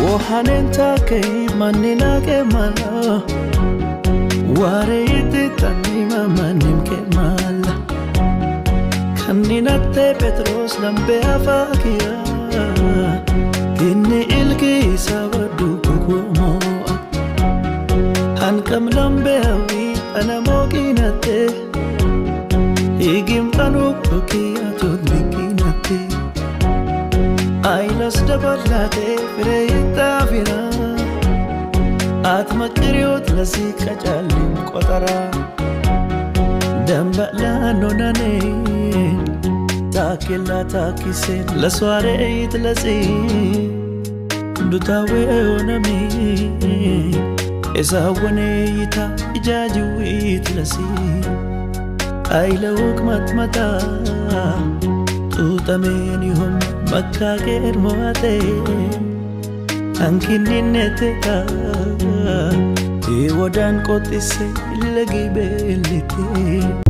وحنين تاكي مننا كمالا واريت تنيما منم كمالا كنينا بتروس لمبي أفاكيا كني إلكي سابدو كوكومو هنكم لمبي أوي أنا موكيناتي يجيم قنوب بكيا تدبكيناتي አይለስ ደበላቴ ፍሬይታፊራ አትመክሪውት ለዚህ ቀጫልም ቆጠራ ደምበላኖናኔ ታኪላ ታኪሴን ለሷሬት ለጺ ዱታዌ ሆነሚ ኤሳወኔ ይታ ኢጃጅዊት ለሲ አይለውቅ መትመታ ጡጠሜን ይሆን مكاكر مواتي أنكني نتتا يودان قطسي اللي جيبلتي